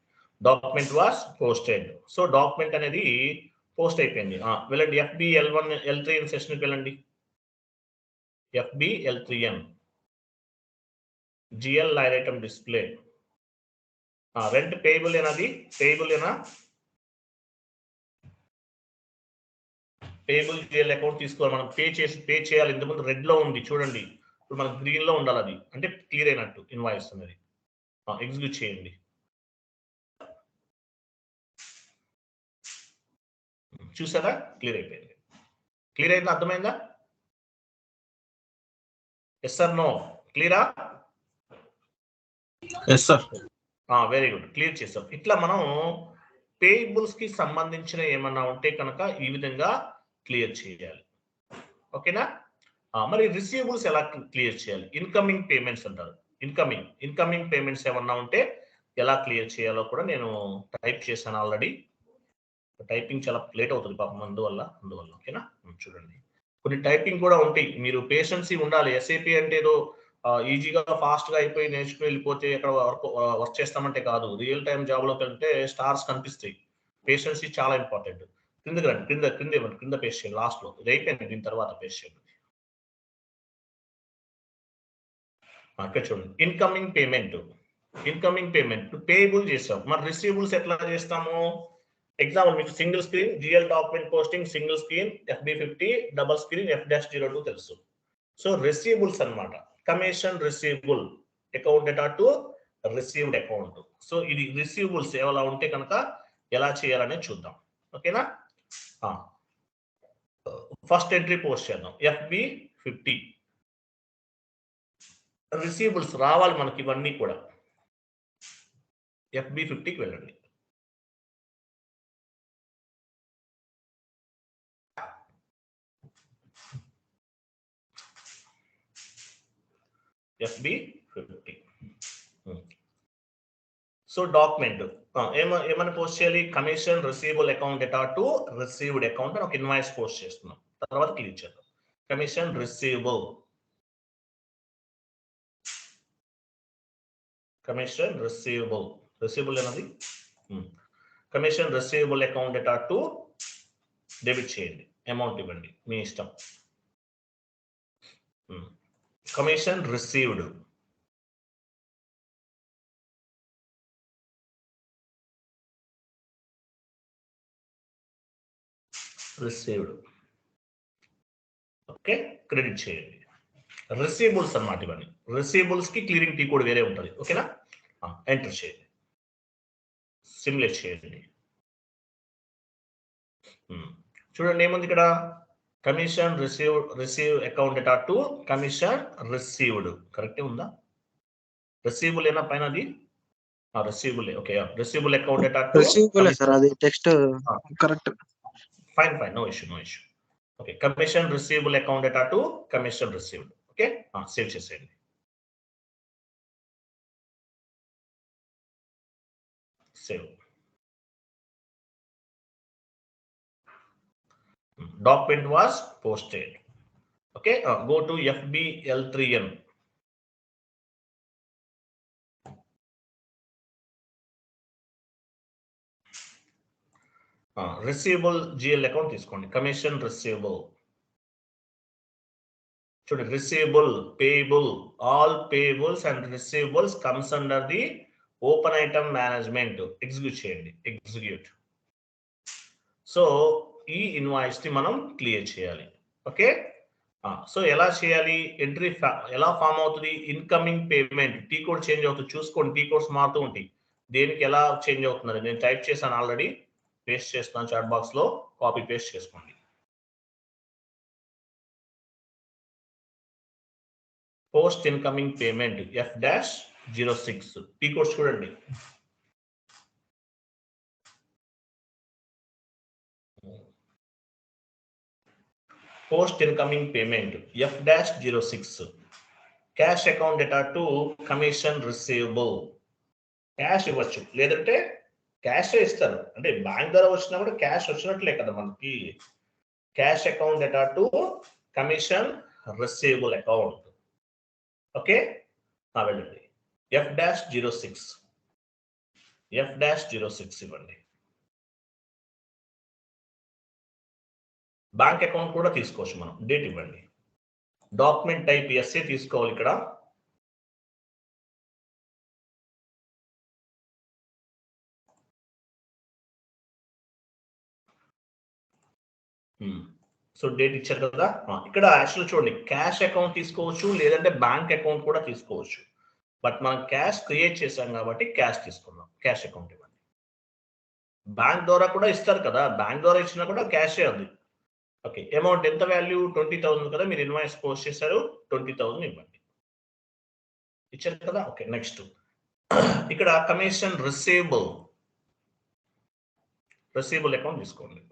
Document was posted. So document అనేది పోస్ట్ అయిపోయింది. వెళ్ళండి, FBL1 L3N సెషన్కి వెళ్ళండి. FBL3N GL line item display. Rent payable ఏనాది? పేయబుల్ ఏనా? పేయబుల్ GL అకౌంట్ తీసుకోవాలి మనం, పే చేయాలి. ఇంతకుముందు రెడ్ లో ఉంది చూడండి, ఇప్పుడు మనకు గ్రీన్ లో ఉండాలి. అది అంటే క్లియర్ అయినట్టు ఇన్వాయిస్ అనేది. ఎగ్జిక్యూట్ చేయండి. చూసారా? క్లియర్ అయిపోయింది. క్లియర్ అయిందా? అర్థమైందా? Yes sir, no? క్లియరా? Yes sir. Very good, clear చేసాం. ఇట్లా మనం పేయబుల్స్ కి సంబంధించిన ఏమన్నా ఉంటే కనుక ఈ విధంగా క్లియర్ చేయాలి, ఓకేనా? మరి రిసీవబుల్స్ ఎలా క్లియర్ చేయాలి? ఇన్కమింగ్ పేమెంట్స్ అంటారు. ఇన్కమింగ్ పేమెంట్స్ ఏమన్నా ఉంటే ఎలా క్లియర్ చేయాలో కూడా నేను టైప్ చేశాను ఆల్రెడీ. టైపింగ్ చాలా లేట్ అవుతుంది పాపం, అందువల్ల. ఓకేనా? చూడండి, కొన్ని టైపింగ్ కూడా ఉంటాయి, మీరు పేషెన్సీ ఉండాలి. SAP అంటే ఏదో ఈజీగా ఫాస్ట్ గా అయిపోయి నేర్చుకుని వెళ్ళిపోతే అక్కడ వర్క్ చేస్తామంటే కాదు. రియల్ టైం జాబ్ లోకి వెళ్తే స్టార్స్ కనిపిస్తాయి. పేషెన్సీ చాలా ఇంపార్టెంట్. కిందకి రండి, కింద పేస్ట్ చేయండి. లాస్ట్ లో ఇది అయిపోయింది, దీని తర్వాత పేస్ట్ చేయండి. ఇక్కడ చూడండి, ఇన్కమింగ్ పేమెంట్ పేయబుల్ చేస్తాం. మరి రిసీవబుల్స్ ఎట్లా చేస్తాము? ఎగ్జాంపుల్ మీకు single screen GL document posting, single screen FB50, double screen F-02 తెలుసు. సో రిసీవబుల్స్ అన్నమాట. Commission receivable account data to received account. So ఇది రిసీవబుల్స్ ఎలా ఉంటే కనుక ఎలా చేయాలనేది చూద్దాం, ఓకేనా? ఫస్ట్ ఎంట్రీ పోస్ట్ చేద్దాం. FB50 రిసీవబుల్స్ రావాలి మనకి ఇవన్నీ కూడా. FB50కి వెళ్ళండి. FB50. సో డాక్యుమెంట్ ఏమని పోస్ట్ చేయాలి? Commission receivable account data to received account అని ఒక ఇన్వాయిస్ పోస్ట్ చేస్తున్నాం. తర్వాత క్లిక్ చేద్దాం. Commission receivable. Commission receivable. Receivable అన్నది commission receivable account data to debit చేయండి, అమౌంట్ ఇవ్వండి మీ ఇష్టం. Commission received. Received. Okay, credit చేయండి. రిసీవబుల్స్ అన్నమాట ఇవన్నీ. రిసీవబుల్స్ కి క్లియరింగ్ టీ కోడ్ వేరే ఉంటుంది. ఓకేనా, ఎంటర్ చేయండి, సిమ్యులేట్ చేయండి. చూడండి ఏముంది ఇక్కడ, commission receive account data to commission received. కరెక్టే ఉందా? రిసీవబుల్ ఏనా పైన అది? Receivable. Okay, receivable account data to receivable sir, అది text correct. Fine, no issue. Okay, commission receivable account data to commission received. Okay, save చేసేయండి. Save. Document was posted. Okay, go to FBL3N. Receivable GL account తీసుకోండి. Commission receivable. చూడండి, receivable, payable, all payables and receivables comes under the open item management. Execute చేయండి, execute. So ఈ invoice ని మనం clear చేయాలి. Okay, so ఎలా చేయాలి? Entry ఎలా ఫామ్ అవుతుంది? Incoming payment. T code change అవుతుంది, చూసుకోండి. టీ కోడ్స్ మారుతూ ఉంటాయి. దేనికి ఎలా చేంజ్ అవుతుంది నేను టైప్ చేశాను ఆల్రెడీ, పేస్ట్ చేస్తున్నాను చాట్ బాక్స్ లో, కాపీ పేస్ట్ చేసుకోండి. Post incoming payment F-06. T codes చూడండి. Post incoming payment F-06. Cash account data to commission receivable. Cash ఇవ్వచ్చు, లేదంటే క్యాష్ ఇస్తారు. అంటే బ్యాంక్ ద్వారా వచ్చినా కూడా క్యాష్ వచ్చినట్లే కదా మనకి. Cash account data to commission receivable account. Okay, వెళ్ళండి. F-06 ఇవ్వండి. బ్యాంక్ అకౌంట్ కూడా తీసుకోవచ్చు మనం. డేట్ ఇవ్వండి. డాక్యుమెంట్ టైప్ ఎస్ఏ తీసుకోవాలి ఇక్కడ. సో డేట్ ఇచ్చారు కదా. ఇక్కడ యాక్చువల్ చూడండి, క్యాష్ అకౌంట్ తీసుకోవచ్చు, లేదంటే బ్యాంక్ అకౌంట్ కూడా తీసుకోవచ్చు. బట్ మనం క్యాష్ క్రియేట్ చేసాం కాబట్టి క్యాష్ తీసుకున్నాం. క్యాష్ అకౌంట్ ఇవ్వండి. బ్యాంక్ ద్వారా కూడా ఇస్తారు కదా, బ్యాంక్ ద్వారా ఇచ్చినా కూడా క్యాషే అది. ఓకే, అమౌంట్ ఎంత వాల్యూ? 20,000 కదా, మీరు ఇన్వాయిస్ పోస్ట్ చేశారు, 20,000 ఇవ్వండి. ఇచ్చారు కదా. ఓకే, నెక్స్ట్ ఇక్కడ కమిషన్ రిసీవబుల్ అకౌంట్ తీసుకోండి.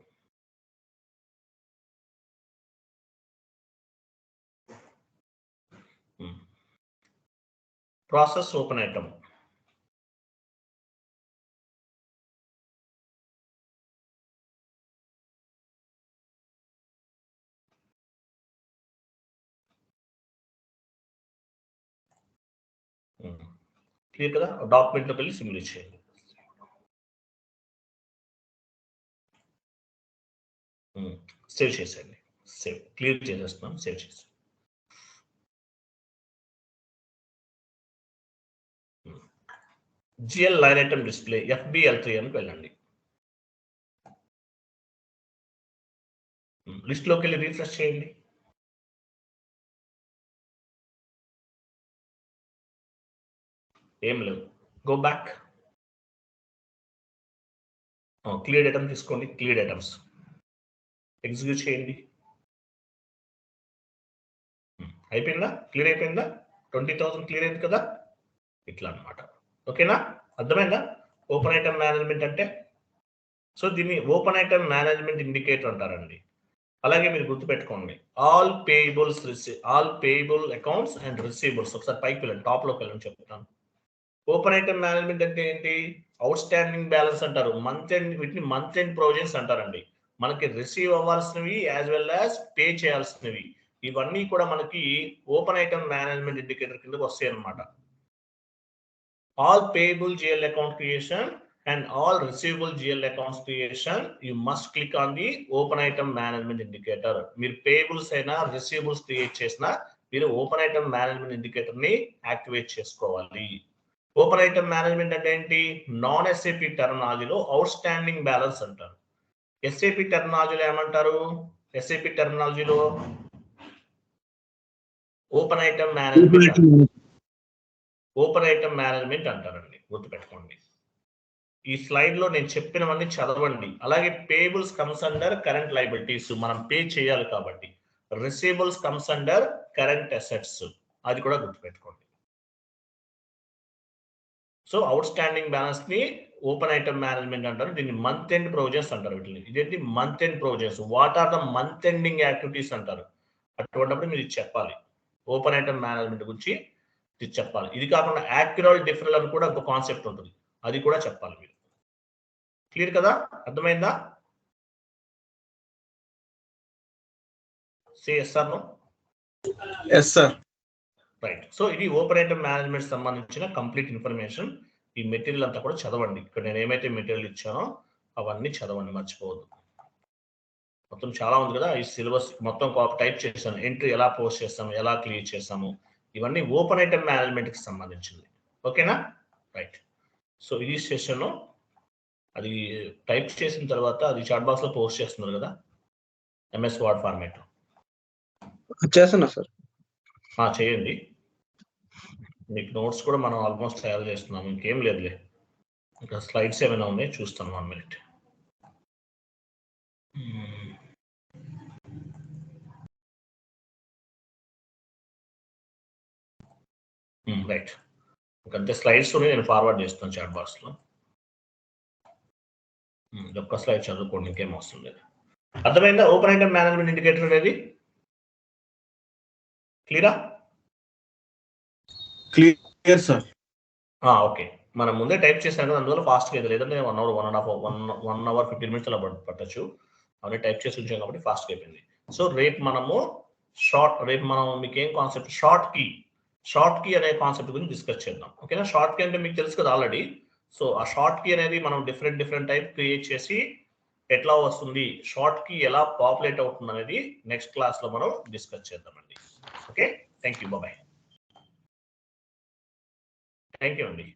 Process open item. క్లియర్ కదా. డాక్యుమెంట్ లోకి వెళ్ళి సిమ్యులేట్ చేయండి. సేవ్ చేసేయండి. సేవ్ క్లియర్ చేసేస్తున్నాం, సేవ్ చేసి. GL line item display FBL3N వెళ్ళండి. లిస్ట్ లోకి వెళ్ళి రీఫ్రెష్ చేయండి. ఏం లేవు. Go back. క్లియర్ ఐటమ్ తీసుకోండి. క్లియర్ ఐటమ్స్ ఎగ్జిక్యూట్ చేయండి. అయిపోయిందా? క్లియర్ అయిపోయిందా? 20,000 క్లియర్ అయింది కదా. ఇట్లా అన్నమాట. ఓకేనా, అర్థమైందా? ఓపెన్ ఐటమ్ మేనేజ్మెంట్ అంటే సో దీన్ని ఓపెన్ ఐటమ్ మేనేజ్మెంట్ ఇండికేటర్ అంటారండి. అలాగే మీరు గుర్తుపెట్టుకోండి, all payable accounts and receivables. ఒకసారి పైకి వెళ్ళండి, టాప్ లోకి వెళ్ళండి చెప్తాను. ఓపెన్ ఐటమ్ మేనేజ్మెంట్ అంటే ఏంటి? అవుట్ స్టాండింగ్ బ్యాలెన్స్ అంటారు. మంత్ ఎండ్, వీటిని మంత్ ఎండ్ ప్రొవిజన్స్ అంటారండి. మనకి రిసీవ్ అవ్వాల్సినవి యాజ్ వెల్ యాజ్ పే చేయాల్సినవి ఇవన్నీ కూడా మనకి ఓపెన్ ఐటమ్ మేనేజ్మెంట్ ఇండికేటర్ కిందకి వస్తాయి అన్నమాట. All payable GL account creation and all receivable GL accounts creation, you must click on the open item management indicator. మీరు payables అయినా receivables క్రియేట్ చేసినా మీరు ఓపెన్ ఐటమ్ మేనేజ్మెంట్ ఇండికేటర్ ని activate చేసుకోవాలి. Open item management అంటే ఏంటి? Non SAP టెర్మినాలజీలో outstanding balance అంటారు. SAP టెర్మినాలజీలో ఏమంటారు? SAP టెర్మినాలజీలో ఓపెన్ ఐటమ్ మేనేజ్మెంట్ అంటారండి, గుర్తుపెట్టుకోండి. ఈ స్లైడ్ లో నేను చెప్పినవన్నీ చదవండి. అలాగే payables comes under current liabilities, మనం పే చేయాలి కాబట్టి. Receivables comes under current assets, అది కూడా గుర్తుపెట్టుకోండి. సో అవుట్ స్టాండింగ్ బ్యాలెన్స్ ని ఓపెన్ ఐటమ్ మేనేజ్మెంట్ అంటారు. దీన్ని మంత్ ఎండ్ ప్రొవిజన్స్ అంటారు. వీటిని ఇదేంటి? Month end provisions. What are the month ending activities అంటారు. అటువంటిప్పుడు మీరు ఇది చెప్పాలి. ఓపెన్ ఐటమ్ మేనేజ్మెంట్ గురించి ఇది చెప్పాలి. ఇది కాకుండా యాక్యురల్ డిఫరల్ అని కూడా ఒక కాన్సెప్ట్ ఉంటుంది, అది కూడా చెప్పాలి మీరు. క్లియర్ కదా? అర్థమైందా? Say yes or no? Yes sir. Right. So ఇది ఓపెన్ ఐటమ్ మేనేజ్మెంట్ సంబంధించిన కంప్లీట్ ఇన్ఫర్మేషన్. ఈ మెటీరియల్ అంతా కూడా చదవండి. ఇక్కడ నేను ఏమైతే మెటీరియల్ ఇచ్చానో అవన్నీ చదవండి, మర్చిపోవద్దు. మొత్తం చాలా ఉంది కదా, ఈ సిలబస్ మొత్తం టైప్ చేశాను. ఎంట్రీ ఎలా పోస్ట్ చేస్తాము, ఎలా క్లియర్ చేస్తాము, ఇవన్నీ ఓపెన్ ఐటమ్ మేనేజ్మెంట్ కి సంబంధించింది. ఓకేనా? రైట్. సో ఇది సెషన్. అది టైప్ చేసిన తర్వాత అది చాట్ బాక్స్ లో పోస్ట్ చేస్తున్నారు కదా, MS వర్డ్ ఫార్మాట్. చేస్తున్నా సార్. చేయండి. మీకు నోట్స్ కూడా మనం ఆల్మోస్ట్ తయారు చేస్తున్నాం, ఇంకేం లేదులే. ఇంకా స్లైడ్స్ ఏమైనా ఉన్నాయి చూస్తాను. 1 minute. రైట్. ఇంకంతే స్లైడ్స్ ఉన్నాయి, నేను ఫార్వర్డ్ చేస్తాను చాట్ బాక్స్ లో. ఒక్క స్లైడ్ చదువుకోండి, ఇంకేం అవసరం లేదు. అర్థమైందా? ఓపెన్ ఐటమ్ మేనేజ్మెంట్ ఇండికేటర్ అనేది క్లియరా? Clear sir. ఓకే. మనం ముందే టైప్ చేసాం కదా, అందువల్ల ఫాస్ట్గా అయితే, లేదంటే 1 hour 1 hour 15 minutes అలా పట్టచ్చు. అవన్నీ టైప్ చేసి ఉంచాం కాబట్టి ఫాస్ట్గా అయిపోయింది. సో రేపు మనం మీకు ఏం కాన్సెప్ట్, షార్ట్ కీ అనే కాన్సెప్ట్ గురించి డిస్కస్ చేద్దాం. ఓకేనా? షార్ట్ కీ అంటే మీకు తెలుసు కదా ఆల్రెడీ. సో ఆ షార్ట్ కీ అనేది మనం డిఫరెంట్ టైప్ క్రియేట్ చేసి ఎట్లా వస్తుంది, షార్ట్ కీ ఎలా పాపులేట్ అవుతుంది అనేది నెక్స్ట్ క్లాస్ లో మనం డిస్కస్ చేద్దామండి. Okay, thank you, bye. Thank you అండి.